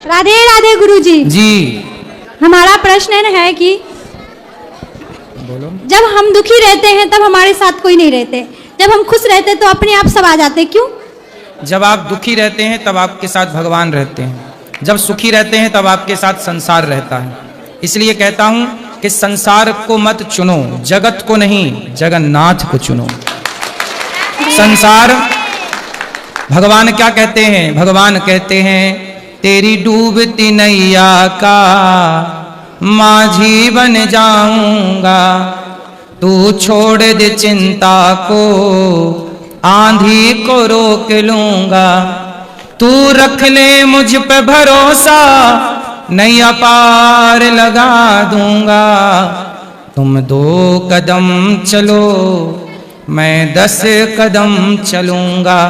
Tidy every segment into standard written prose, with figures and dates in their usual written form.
राधे राधे गुरुजी। जी हमारा प्रश्न है कि बोलो। जब हम दुखी रहते हैं तब हमारे साथ कोई नहीं रहते, जब हम खुश रहते तो अपने आप सब आ जाते, क्यों? जब आप दुखी रहते हैं तब आपके साथ भगवान रहते हैं, जब सुखी रहते हैं तब आपके साथ संसार रहता है। इसलिए कहता हूं कि संसार को मत चुनो, जगत को नहीं, जगन्नाथ को चुनो। संसार, भगवान क्या कहते हैं? भगवान कहते हैं तेरी डूबती नैया का माझी बन जाऊंगा, तू छोड़ दे चिंता को, आंधी को रोक लूंगा, तू रख ले मुझ पे भरोसा, नैया पार लगा दूंगा, तुम 2 कदम चलो मैं 10 कदम चलूंगा।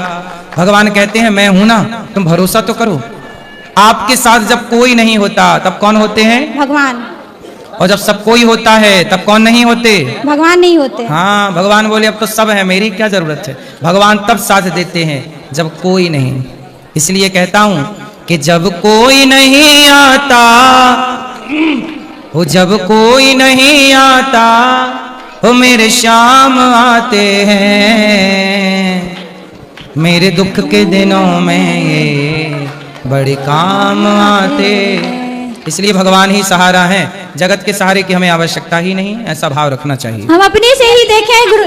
भगवान कहते हैं मैं हूं ना, तुम भरोसा तो करो। आपके साथ जब कोई नहीं होता तब कौन होते हैं? भगवान। और जब सब कोई होता है तब कौन नहीं होते? भगवान नहीं होते। हाँ, भगवान बोले अब तो सब है, मेरी क्या जरूरत है। भगवान तब साथ देते हैं जब कोई नहीं। इसलिए कहता हूं कि जब कोई नहीं आता, वो जब कोई नहीं आता, वो मेरे श्याम आते हैं, मेरे दुख के दिनों में ये बड़े काम आते। इसलिए भगवान ही सहारा है, जगत के सहारे की हमें आवश्यकता ही नहीं, ऐसा भाव रखना चाहिए। हम अपने से ही देखें गुरु।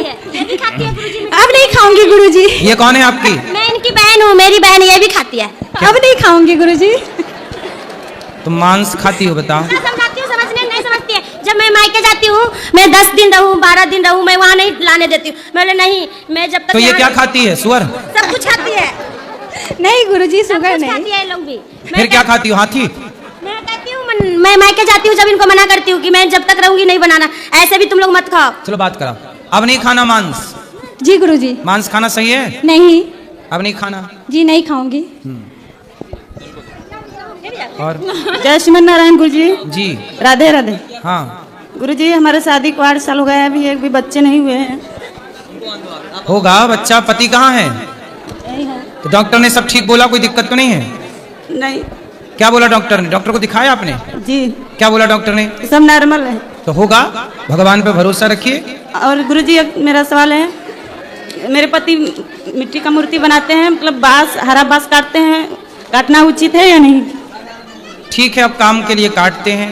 अब नहीं खाऊंगी गुरुजी। ये कौन है आपकी? मैं इनकी बहन हूँ, मेरी बहन ये भी खाती है। अब नहीं खाऊंगी गुरुजी। तुम मांस खाती हो? बताओ। समझती हूँ, समझने नहीं समझती है। जब मैं मायके जाती हूँ, मैं 10 दिन रहूँ, 12 दिन रहूँ, मैं वहाँ नहीं लाने देती हूँ। मैं बोले नहीं, मैं जब तक तो ये क्या खाती है? सुअर? सब कुछ खाती है। नहीं गुरुजी, शुगर नहीं खाती है लोग भी। फिर क्या खाती हो? हाथी? मैं कहती हूँ, मैं मायके जाती हूँ, जब इनको मना करती हूँ कि मैं जब तक रहूंगी नहीं बनाना, ऐसे भी तुम लोग मत खाओ। चलो बात कराओ। अब नहीं खाना मांस? जी गुरुजी। मांस खाना सही है? नहीं। अब नहीं खाना? जी नहीं खाऊंगी। और जय श्रीमन नारायण गुरुजी। जी राधे राधे। हाँ गुरुजी, हमारे शादी को 8 साल हो गए, अभी एक भी बच्चे नहीं हुए हैं। होगा बच्चा। पति कहाँ है? तो डॉक्टर ने सब ठीक बोला, कोई दिक्कत तो नहीं है? नहीं। क्या बोला डॉक्टर ने? डॉक्टर को दिखाया आपने? जी। क्या बोला डॉक्टर ने? सब नॉर्मल है। तो होगा, भगवान पे भरोसा रखिए। और गुरुजी एक मेरा सवाल है, मेरे पति मिट्टी का मूर्ति बनाते हैं, मतलब बांस, हरा बांस काटते हैं, काटना उचित है या नहीं? ठीक है, अब काम के लिए काटते हैं।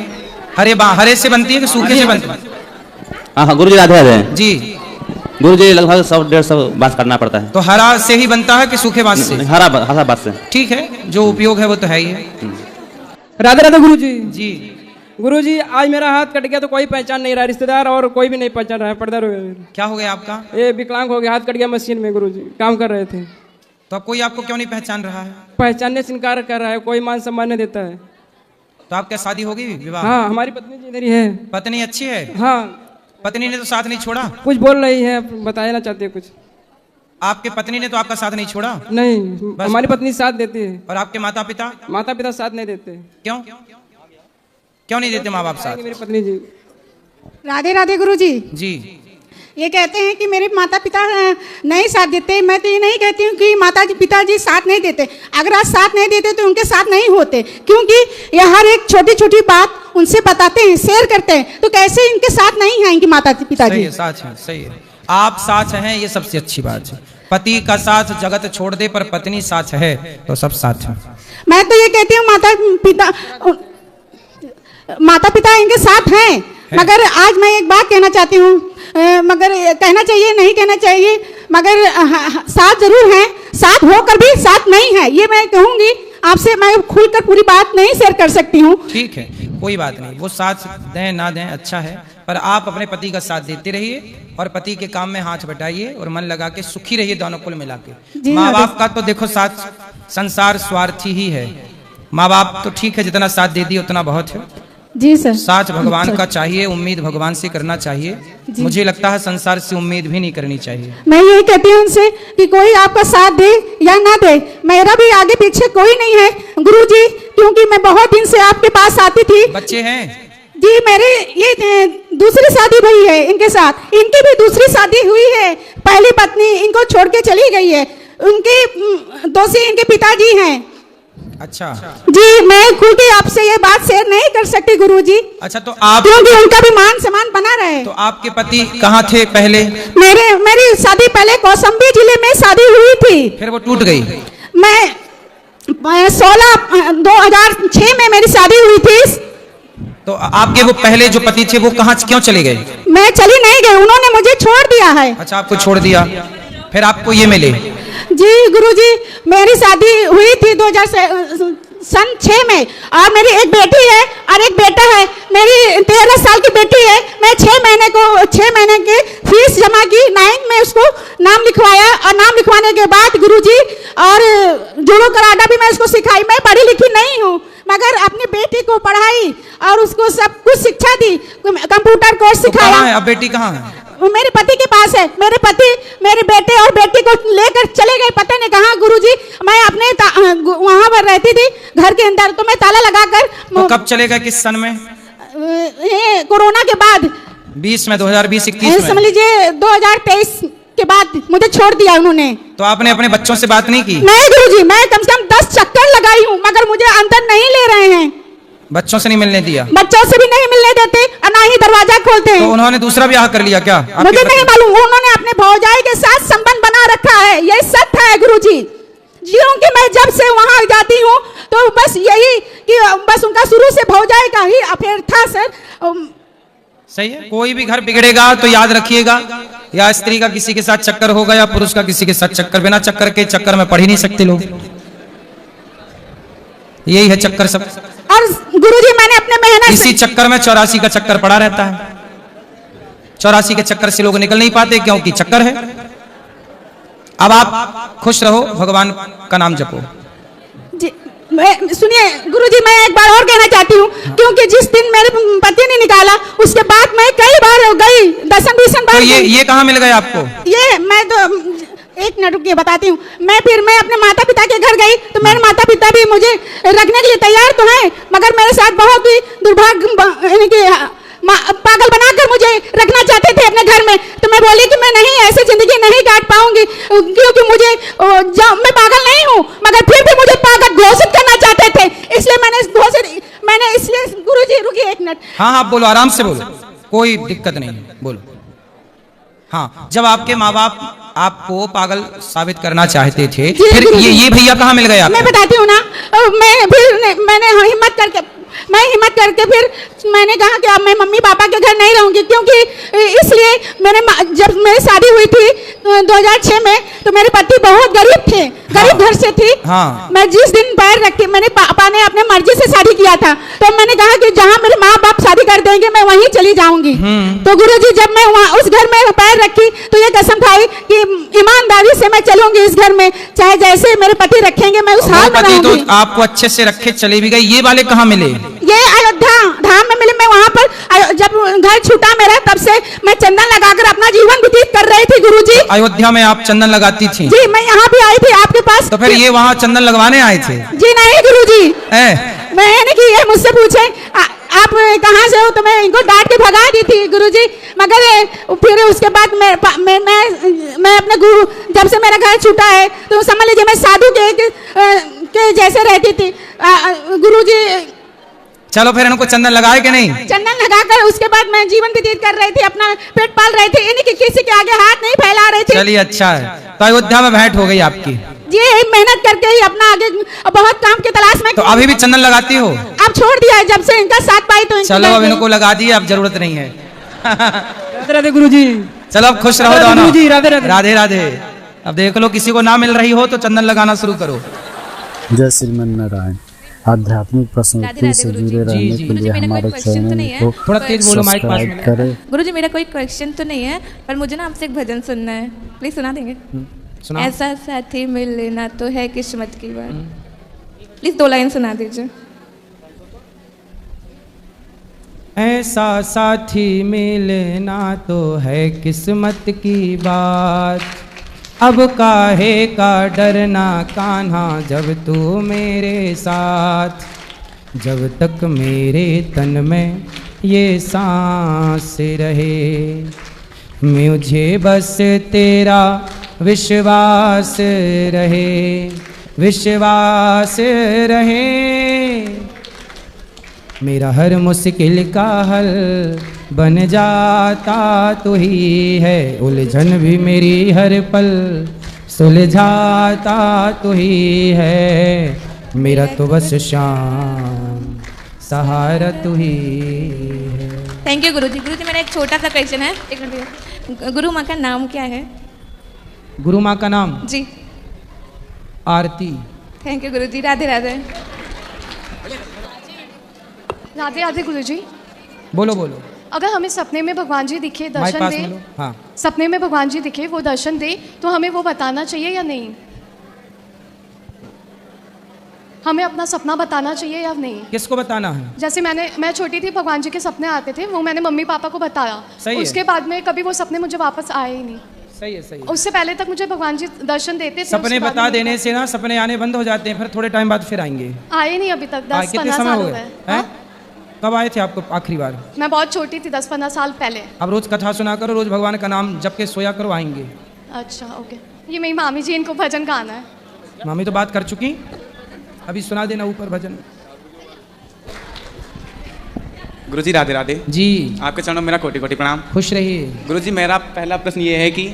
हरे से बनती है कि सूखे से बनती है? हाँ गुरुजी राधे राधे। जी गुरुजी लगभग 100-150 बांस काटना पड़ता है। तो हरा से ही बनता है कि सूखे बांस से? हरा बांस से। ठीक है, जो उपयोग है वो तो है ही है। राधे राधे गुरुजी। जी गुरुजी, आज मेरा हाथ कट गया तो कोई पहचान नहीं रहा, रिश्तेदार और कोई भी नहीं पहचान रहा है। पर्दा क्या हो गया आपका? ये विकलांग हो गया, हाथ कट गया मशीन में गुरुजी, काम कर रहे थे। तो अब कोई आपको क्यों नहीं पहचान रहा है? पहचानने से इनकार कर रहा है, कोई मान सम्मान नहीं देता है। तो आपका शादी होगी, विवाह? हाँ, हमारी पत्नी जी इधर ही है। पत्नी अच्छी है? हाँ। पत्नी ने तो साथ नहीं छोड़ा? कुछ बोल रही है, बताना चाहती है कुछ। आपके पत्नी ने तो आपका साथ नहीं छोड़ा? नहीं, हमारी पत्नी साथ देती है। और आपके माता पिता? माता पिता साथ नहीं देते। क्यों? क्यों नहीं देते माँ बाप साथ? मेरी पत्नी जी। राधे राधे गुरुजी। जी ये कहते हैं कि मेरे माता पिता नहीं साथ देते। मैं तो ये नहीं कहती हूँ कि माता पिताजी साथ नहीं देते। अगर आज साथ नहीं देते तो उनके साथ नहीं होते, क्योंकि ये हर एक छोटी छोटी बात उनसे बताते हैं, शेयर करते हैं। तो कैसे इनके साथ नहीं है इनके माता पिताजी? साथ है, सही है। आप साथ हैं, ये सबसे अच्छी बात है। पति का साथ जगत छोड़ दे, पर पत्नी साथ है तो सब साथ है। मैं तो ये कहती हूँ माता पिता इनके साथ हैं, मगर आज मैं एक बात कहना चाहती हूँ, मगर कहना चाहिए नहीं कहना चाहिए, मगर साथ जरूर हैं, साथ होकर भी साथ नहीं है, ये मैं कहूँगी आपसे। मैं खुलकर पूरी बात नहीं शेयर कर सकती हूँ। ठीक है, कोई बात नहीं, वो साथ दें ना दें अच्छा है, पर आप अपने पति का साथ देते रहिए और पति के काम में हाथ बटाइए और मन लगा के सुखी रहिए, दोनों कुल मिला के। माँ बाप का तो देखो साथ, संसार स्वार्थी ही है। माँ बाप तो ठीक है, जितना साथ दे दिए उतना बहुत है। जी सर। साथ भगवान का चाहिए, उम्मीद भगवान से करना चाहिए। मुझे लगता है संसार से उम्मीद भी नहीं करनी चाहिए। मैं यही कहती हूँ उनसे कि कोई आपका साथ दे या ना दे, मेरा भी आगे पीछे कोई नहीं है गुरुजी, क्योंकि मैं बहुत दिन से आपके पास आती थी। बच्चे हैं? जी, मेरे ये दूसरी शादी हुई है इनके साथ, इनकी भी दूसरी शादी हुई है। पहली पत्नी इनको छोड़ के चली गई है, उनके दोषी इनके पिताजी हैं। अच्छा जी, मैं खुल के आपसे ये बात शेयर नहीं कर सकती गुरुजी, अच्छा, तो आप क्योंकि उनका भी मान सम्मान बना रहे। तो आपके पति कहाँ थे पहले? मेरी शादी पहले कौशाम्बी जिले में शादी हुई थी। फिर वो टूट गई? मैं 2006 में मेरी शादी हुई थी। तो आपके वो पहले जो पति थे वो कहाँ क्यों चले गए? मैं चली नहीं गई, उन्होंने मुझे छोड़ दिया है। अच्छा, आपको छोड़ दिया, फिर आपको ये मिले? जी गुरुजी, मेरी शादी हुई थी 2006 में, और मेरी एक बेटी है और एक बेटा है। मेरी 13 साल की बेटी है। मैं 6 महीने की फीस जमा की, 9 में उसको नाम लिखवाया, और नाम लिखवाने के बाद गुरुजी और जुड़ो कराटा भी मैं उसको सिखाई। मैं पढ़ी लिखी नहीं हूँ, मगर अपनी बेटी को पढ़ाई और उसको सब कुछ शिक्षा दी, कंप्यूटर कोर्स तो सिखाया। कहाँ है अब बेटी, कहाँ है? वो मेरे पति के पास है। मेरे पति मेरे बेटे और बेटी को लेकर चले गए पता नहीं कहाँ गुरुजी। मैं अपने वहां पर रहती थी घर के अंदर, तो मैं ताला लगाकर। तो कब चले गए, किस सन में? ये कोरोना के बाद 20 में, 2020-21 समझ में? लीजिए 2023 के बाद मुझे छोड़ दिया उन्होंने। तो आपने अपने बच्चों से बात नहीं की? नहीं गुरुजी, मैं कम से कम 10 चक्कर लगाई हूँ, मगर मुझे अंदर नहीं ले रहे हैं। बच्चों से नहीं मिलने दिया? बच्चों से भी नहीं मिलने देते और ना ही दरवाजा खोलते हैं। तो उन्होंने दूसरा ब्याह कर लिया क्या? मुझे नहीं मालूम, उन्होंने अपने भौजाई के साथ संबंध बना रखा है, ये सत्य है गुरुजी। क्योंकि मैं जब से वहां जाती हूँ तो बस यही कि बस उनका शुरू से भौजाई का ही अफेयर था सर। सही है, कोई भी घर बिगड़ेगा तो याद रखिएगा, या स्त्री का किसी के साथ चक्कर होगा या पुरुष का किसी के साथ चक्कर। बिना चक्कर के चक्कर में पढ़ ही नहीं सकते लोग, यही है चक्कर सब। और गुरुजी मैंने अपने मेहनत इसी चक्कर में 84 का चक्कर पड़ा रहता है। 84 के चक्कर से लोग निकल नहीं पाते क्योंकि चक्कर है। अब आप खुश रहो, भगवान का नाम जपो। जी, सुनिए गुरुजी, मैं एक बार और कहना चाहती हूँ, क्योंकि जिस दिन मेरे पति ने निकाला उसके बाद मैं कई बार गई दर्शन तो ये कहाँ मिल गए आपको? ये मैं तो एक मिनट रुकिए बताती हूँ। मैं अपने माता पिता के घर गई तो मेरे माता पिता भी मुझे रखने के लिए तैयार तो हैं, मगर मेरे साथ बहुत ही दुर्भाग्य पागल बनाकर मुझे रखना चाहते थे अपने घर में। तो मैं बोली कि मैं नहीं, ऐसे जिंदगी नहीं काट पाऊंगी, क्योंकि मुझे मैं पागल नहीं हूँ, मगर फिर भी मुझे पागल घोषित करना चाहते थे। इसलिए मैंने गुरुजी रुकिए एक मिनट। हाँ हाँ बोलो, आराम से बोलो, कोई दिक्कत नहीं है, बोलो। हाँ, जब आपके माँ बाप आपको पागल साबित करना चाहते थे, फिर ये भैया कहाँ मिल गए? मैं बताती हूँ ना, मैंने हिम्मत करके फिर मैंने कहा कि अब मैं मम्मी पापा के घर नहीं रहूंगी, क्योंकि इसलिए जब मेरी शादी हुई थी 2006 में, तो मेरे पति बहुत गरीब थे, गरीब घर से थी। हाँ। मैं जिस दिन पैर रखती, मेरे पापा ने अपने मर्जी से शादी किया था, तो मैंने कहा कि जहाँ मेरे माँ बाप शादी कर देंगे मैं वहीं चली जाऊंगी। तो गुरुजी, जब मैं वहाँ उस घर में पैर रखी तो ये कसम खाई कि ईमानदारी से मैं चलूंगी इस घर में, चाहे जैसे मेरे पति रखेंगे मैं उस हाल में रहूंगी। तो आपको अच्छे से रखे चले भी गए, ये वाले कहाँ मिले? ये अयोध्या धाम में मिले। मैं वहाँ पर जब घर छूटा मेरा, तब से मैं चंदन लगाकर अपना जीवन व्यतीत कर रही थी गुरुजी। अयोध्या में आप चंदन लगाती थी? जी, मैं यहाँ भी आई थी आपके पास। तो फिर ये वहाँ चंदन लगवाने आए थे? जी नहीं गुरुजी, मैंने कि ये मुझसे पूछे आप कहाँ से हो, तो मैं इनको डांट के भगा दी थी गुरुजी। मगर फिर उसके बाद मैं अपने गुरु, जब से मेरा घर छूटा है तो समझ लीजिए मैं साधु के जैसे रहती थी गुरुजी। चलो फिर इनको चंदन लगाए कि नहीं? चंदन लगाकर उसके बाद मैं जीवन व्यतीत कर रही थी, अपना पेट पाल रही थी, यानी कि किसी के आगे हाथ नहीं फैला रही थी। चलिए अच्छा है, तो अयोध्या में भेंट हो गई आपकी। जी, मेहनत करके ही अपना आगे बहुत काम की तलाश में। तो अभी भी चंदन लगाती हो? अब छोड़ दिया है, जब से इनका साथ पाई तो चलो अब इनको लगा दिए, अब जरूरत नहीं है। राधे राधे गुरुजी। चलो अब खुश रहो दोनों। गुरुजी राधे राधे। राधे राधे। अब देख लो, किसी को ना मिल रही हो तो चंदन लगाना शुरू करो। जय श्रीमन नारायण। आध्यात्मिक प्रश्नोत्तरी से जुड़े रहने के लिए हमारे चैनल को थोड़ा तेज बोलो, माइक पास सब्सक्राइब करें। गुरुजी, मेरा कोई क्वेश्चन तो नहीं है, पर मुझे ना आपसे एक भजन सुनना है, प्लीज सुना देंगे? ऐसा साथी मिलना तो है किस्मत की बात, प्लीज 2 लाइन सुना दीजिए। ऐसा साथी मिलना तो है किस्मत की बात, अब काहे का डरना कान्हा जब तू मेरे साथ, जब तक मेरे तन में ये सांस रहे, मुझे बस तेरा विश्वास रहे, विश्वास रहे, मेरा हर मुश्किल का हल बन जाता तू ही है, उलझन भी मेरी हर पल सुलझाता तू ही है, मेरा तो बस शाम सहारा तू ही है। थैंक यू गुरुजी। गुरुजी मेरा एक छोटा सा क्वेश्चन है, एक मिनट। गुरु माँ का नाम क्या है? गुरु माँ का नाम जी। आरती। थैंक यू गुरुजी। राधे राधे। राधे राधे गुरुजी। बोलो बोलो। अगर हमें सपने में भगवान जी दिखे, माइक दर्शन पास दे, में लो। हाँ। सपने में भगवान जी दिखे, वो दर्शन दे, तो हमें वो बताना चाहिए या नहीं? हमें अपना सपना बताना चाहिए या नहीं? किसको बताना है? जैसे मैं छोटी थी, भगवान जी के सपने आते थे, वो मैंने मम्मी पापा को बताया। सही है। उसके बाद में कभी वो सपने मुझे वापस आए ही नहीं। सही है, सही है। उससे पहले तक मुझे भगवान जी दर्शन देते थे। सपने उसके बाद बता में देने से ना सपने आने बंद हो जाते हैं, फिर थोड़े टाइम बाद फिर आएंगे। आए नहीं अभी तक। 10-15 कितने समय साल हो हो गए गए। हैं? कब आए थे आपको आखिरी बार? मैं बहुत छोटी थी, 10-15 साल पहले। अब रोज कथा सुना करो, रोज भगवान का नाम जप के सोया करो, आएंगे। अच्छा ओके। ये मेरी मामी जी, इनको भजन गाना है। मामी तो बात कर चुकी, अभी सुना देना ऊपर भजन। गुरुजी राधे राधे। जी। आपके चरणों में मेरा कोटि कोटि प्रणाम। खुश रहिए। गुरुजी मेरा पहला प्रश्न ये है कि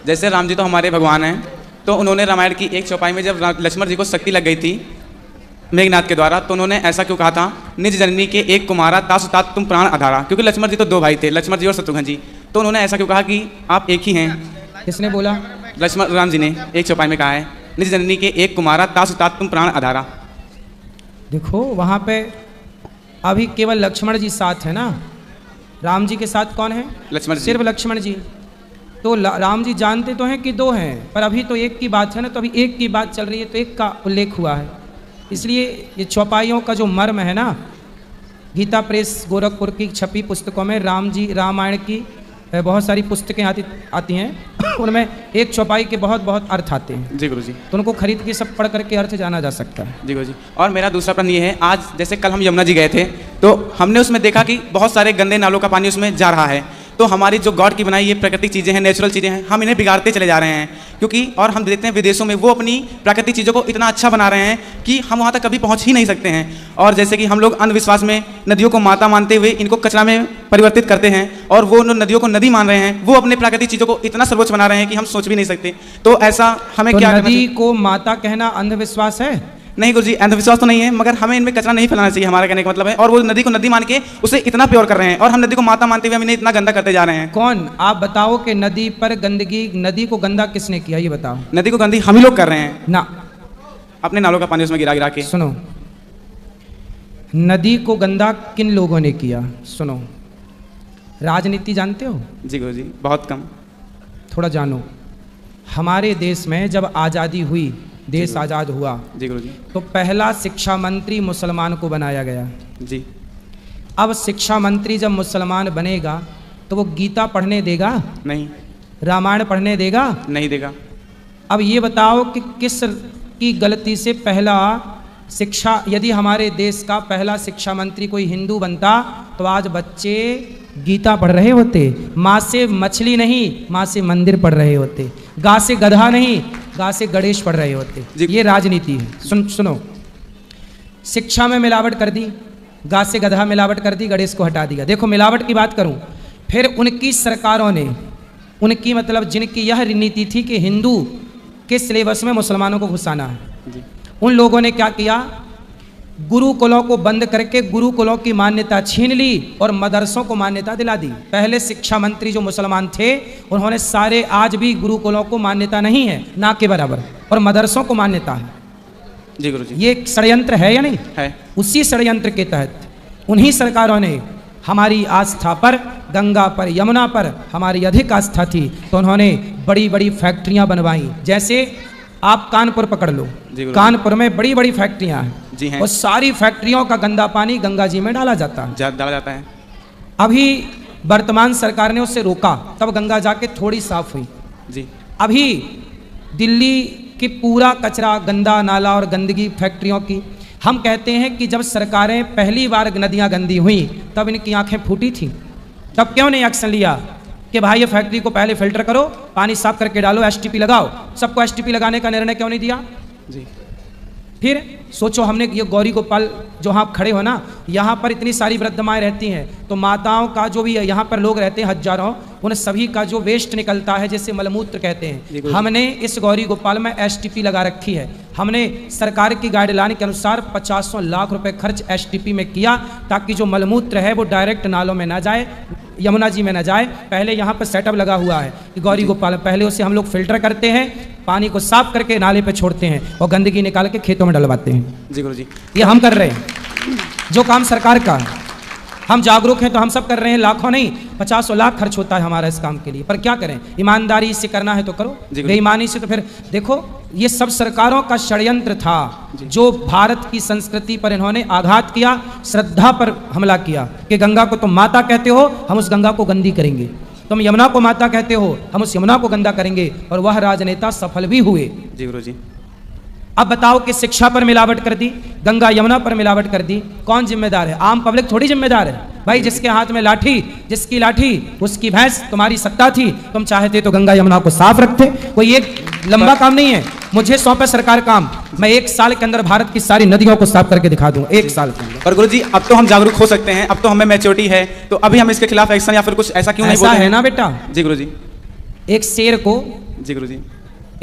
जैसे राम जी तो हमारे भगवान हैं, तो उन्होंने रामायण की एक चौपाई में जब लक्ष्मण जी को शक्ति लग गई थी मेघनाथ के द्वारा, तो उन्होंने ऐसा क्यों कहा था, निज जननी के एक कुमारा तासु तात तुम प्राण आधारा? क्योंकि लक्ष्मण जी तो दो भाई थे, लक्ष्मण जी और शत्रुघ्न जी, तो उन्होंने ऐसा क्यों कहा कि आप एक ही हैं? किसने बोला? लक्ष्मण राम जी ने एक चौपाई में कहा है, निज जननी के एक कुमारा तासु तात तुम प्राण आधारा। देखो वहाँ पे अभी केवल लक्ष्मण जी साथ है ना, राम जी के साथ कौन है? लक्ष्मण जी। सिर्फ लक्ष्मण जी। तो राम जी जानते तो हैं कि दो हैं, पर अभी तो एक की बात है ना, तो अभी एक की बात चल रही है, तो एक का उल्लेख हुआ है। इसलिए ये चौपाइयों का जो मर्म है ना, गीता प्रेस गोरखपुर की छपी पुस्तकों में राम जी रामायण की बहुत सारी पुस्तकें आती हैं, उनमें एक चौपाई के बहुत बहुत अर्थ आते हैं। जी गुरुजी। तो उनको खरीद के सब पढ़ करके अर्थ जाना जा सकता है। जी गुरुजी। और मेरा दूसरा प्रश्न ये है, आज जैसे कल हम यमुना जी गए थे, तो हमने उसमें देखा कि बहुत सारे गंदे नालों का पानी उसमें जा रहा है, तो हमारी जो गॉड की बनाई ये प्राकृतिक चीज़ें हैं, नेचुरल चीज़ें हैं, हम इन्हें बिगाड़ते चले जा रहे हैं। क्योंकि और हम देखते हैं विदेशों में वो अपनी प्राकृतिक चीज़ों को इतना अच्छा बना रहे हैं कि हम वहाँ तक कभी पहुँच ही नहीं सकते हैं। और जैसे कि हम लोग अंधविश्वास में नदियों को माता मानते हुए इनको कचरा में परिवर्तित करते हैं, और वो नदियों को नदी मान रहे हैं, वो अपने प्राकृतिक चीज़ों को इतना सर्वोच्च बना रहे हैं कि हम सोच भी नहीं सकते। तो ऐसा हमें तो क्या नदी को माता कहना अंधविश्वास है? नहीं गुरुजी, अंधविश्वास तो नहीं है, मगर हमें इनमें कचरा नहीं फैलाना चाहिए, हमारा कहने का मतलब है। और वो नदी को नदी मान के उसे इतना प्योर कर रहे हैं, और हम नदी को माता मानते हुए हम इन्हें इतना गंदा करते जा रहे हैं। कौन? आप बताओ कि नदी पर गंदगी, नदी को गंदा किसने किया, ये बताओ। नदी को गंदी हम ही लोग कर रहे हैं ना, अपने नालों का पानी उसमें गिरा गिरा के। सुनो, नदी को गंदा किन लोगों ने किया? सुनो, राजनीति जानते हो? जी गुरुजी, बहुत कम। थोड़ा जानो। हमारे देश में जब आज़ादी हुई, देश आज़ाद हुआ, जी गुरुजी, तो पहला शिक्षा मंत्री मुसलमान को बनाया गया। जी। अब शिक्षा मंत्री जब मुसलमान बनेगा तो वो गीता पढ़ने देगा? नहीं। रामायण पढ़ने देगा? नहीं देगा। अब ये बताओ कि किस की गलती से पहला शिक्षा, यदि हमारे देश का पहला शिक्षा मंत्री कोई हिंदू बनता तो आज बच्चे गीता पढ़ रहे होते, माँ से मछली नहीं, माँ से मंदिर पढ़ रहे होते, गा से गधा नहीं, गा से गणेश पढ़ रहे होते। ये राजनीति है। सुनो, शिक्षा में मिलावट कर दी, गा से गधा मिलावट कर दी, गणेश को हटा दिया। देखो मिलावट की बात करूं, फिर उनकी सरकारों ने, उनकी मतलब जिनकी यह नीति थी कि हिंदू के सिलेबस में मुसलमानों को घुसाना है, उन लोगों ने क्या किया, गुरुकुलों को बंद करके गुरुकुलों की मान्यता छीन ली और मदरसों को मान्यता दिला दी। पहले शिक्षा मंत्री जो मुसलमान थे उन्होंने सारे, आज भी गुरुकुलों को मान्यता नहीं है, ना के बराबर, और मदरसों को मान्यता है। जी गुरुजी। ये षड्यंत्र है या नहीं है? उसी षड्यंत्र के तहत उन्हीं सरकारों ने हमारी आस्था पर, गंगा पर, यमुना पर हमारी अधिक आस्था थी, तो उन्होंने बड़ी बड़ी फैक्ट्रियां बनवाई। जैसे आप कानपुर पकड़ लो, कानपुर में बड़ी बड़ी फैक्ट्रियां हैं, जी हैं, और सारी फैक्ट्रियों का गंदा पानी गंगा जी में डाला जाता है। डाला जाता है। अभी वर्तमान सरकार ने उससे रोका, तब गंगा जाके थोड़ी साफ हुई। जी। अभी दिल्ली की पूरा कचरा, गंदा नाला और गंदगी फैक्ट्रियों की, हम कहते हैं कि जब सरकारें पहली बार नदियां गंदी हुई तब इनकी आंखें फूटी थी, तब क्यों नहीं एक्शन लिया कि भाई ये फैक्ट्री को पहले फिल्टर करो, पानी साफ करके डालो, एसटीपी लगाओ? सबको एसटीपी लगाने का निर्णय क्यों नहीं दिया? जी। फिर सोचो, हमने ये गौरी गोपाल जो आप खड़े हो ना, यहाँ पर इतनी सारी वृद्ध माएँ रहती हैं, तो माताओं का जो भी यहाँ पर लोग रहते हैं हजारों, उन सभी का जो वेस्ट निकलता है जिसे मलमूत्र कहते हैं, हमने इस गौरी गोपाल में STP लगा रखी है। हमने सरकार की गाइडलाइन के अनुसार 50 लाख रुपए खर्च STP में किया, ताकि जो मलमूत्र है वो डायरेक्ट नालों में ना जाए, यमुना जी में ना जाए। पहले यहाँ पर सेटअप लगा हुआ है कि गौरी गोपाल, पहले उसे हम लोग फिल्टर करते हैं, पानी को साफ करके नाले पे छोड़ते हैं और गंदगी निकाल के खेतों में डलवाते हैं। जी गुरुजी, ये हम कर रहे हैं, जो काम सरकार का है। हम जागरूक हैं तो हम सब कर रहे हैं, लाखों नहीं 50 लाख खर्च होता है हमारा इस काम के लिए, पर क्या करें, ईमानदारी से करना है तो करो, बेईमानी से तो फिर देखो, ये सब सरकारों का षड्यंत्र था, जो भारत की संस्कृति पर इन्होंने आघात किया, श्रद्धा पर हमला किया कि गंगा को तुम माता कहते हो, हम उस गंगा को गंदी करेंगे, तुम यमुना को माता कहते हो, हम उस यमुना को गंदा करेंगे, और वह राजनेता सफल भी हुए। जी गुरुजी। अब बताओ कि शिक्षा पर मिलावट कर दी, गंगा यमुना पर मिलावट कर दी, कौन जिम्मेदार है? आम पब्लिक थोड़ी जिम्मेदार है भाई। जिसके हाथ में लाठी, जिसकी लाठी उसकी भैंस, तुम्हारी सत्ता थी, तुम चाहते तो गंगा यमुना को साफ रखते। कोई एक लंबा काम नहीं है, मुझे सौंपे सरकार काम, मैं 1 साल के अंदर भारत की सारी नदियों को साफ करके दिखा दूं, 1 साल के अंदर। और गुरुजी, अब तो हम जागरूक हो सकते हैं, अब तो हमें मैच्योरिटी है, तो अभी हम इसके खिलाफ एक्शन या फिर कुछ ऐसा क्यों नहीं बोलते है ना बेटा? जी गुरुजी। एक शेर को, जी गुरुजी,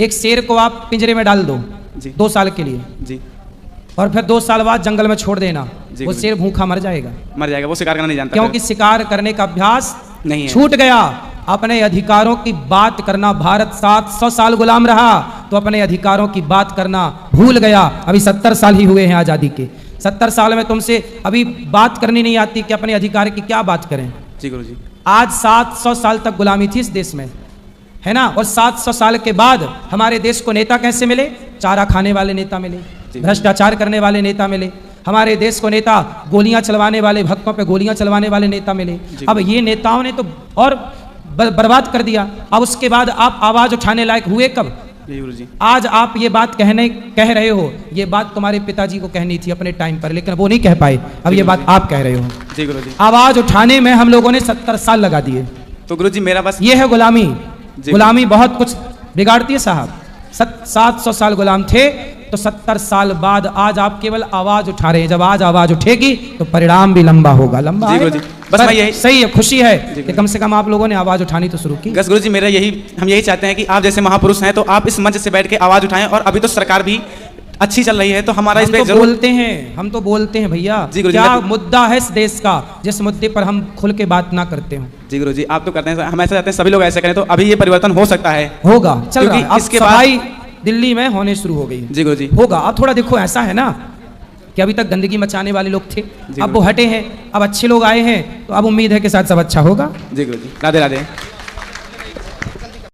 एक शेर को आप पिंजरे में डाल दो 2 साल के लिए जी, और फिर 2 साल बाद जंगल में छोड़ देना, वो शेर भूखा मर जाएगा, वो शिकार करना नहीं जानता, क्योंकि शिकार करने का अभ्यास नहीं है, छूट गया। अपने अधिकारों की बात करना, भारत 700 साल गुलाम रहा तो अपने अधिकारों की बात करना भूल गया। अभी 70 साल ही हुए हैं आज़ादी के, 70 साल में तुमसे अभी बात करनी नहीं आती कि अपने अधिकार की क्या बात करें। जी गुरुजी। आज 700 साल तक गुलामी थी इस देश में, है ना, और 700 साल के बाद हमारे देश को नेता कैसे मिले? चारा खाने वाले नेता मिले, भ्रष्टाचार करने वाले नेता मिले, हमारे देश को नेता गोलियां चलवाने वाले, भक्तों पे गोलियां चलवाने वाले नेता मिले। अब ये नेताओं ने तो और बर्बाद कर दिया। अब उसके बाद आप आवाज उठाने लायक हुए कब? आज आप ये बात कह रहे हो, ये बात तुम्हारे पिताजी को कहनी थी अपने टाइम पर, लेकिन वो नहीं कह पाए, अब ये बात आप कह रहे हो। जी गुरुजी। आवाज उठाने में हम लोगों ने 70 साल लगा दिए। तो गुरुजी मेरा बस ये है गुलामी। गुलामी बहुत कुछ बिगाड़ती है साहब। 700 साल गुलाम थे तो 70 साल बाद आज आप केवल आवाज उठा रहे हैं। जब आज आवाज उठेगी तो परिणाम भी लंबा होगा, लंबा जी, बस मैं यही सही है, खुशी है कि कम से कम आप लोगों ने आवाज उठानी तो शुरू की। बस गुरुजी मेरा हम यही चाहते हैं कि आप जैसे महापुरुष हैं तो आप इस मंच से बैठ के आवाज उठाएं। और अभी तो सरकार भी अच्छी चल रही है तो हमारा इस पे तो बोलते हैं, हम तो बोलते हैं भैया, क्या मुद्दा है इस देश का जिस मुद्दे पर हम खुल के बात ना करते हो। जी गुरुजी, आप तो करते हैं, हम ऐसा चाहते हैं सभी लोग ऐसे करें तो अभी ये परिवर्तन हो सकता है, होगा, चल रहा है। इसके सफाई दिल्ली में होने शुरू हो गई। जी गुरुजी, होगा। अब थोड़ा देखो, ऐसा है ना कि अभी तक गंदगी मचाने वाले लोग थे, अब वो हटे हैं, अब अच्छे लोग आए हैं, तो अब उम्मीद है कि शायद सब अच्छा होगा। जी गुरुजी, राधे राधे।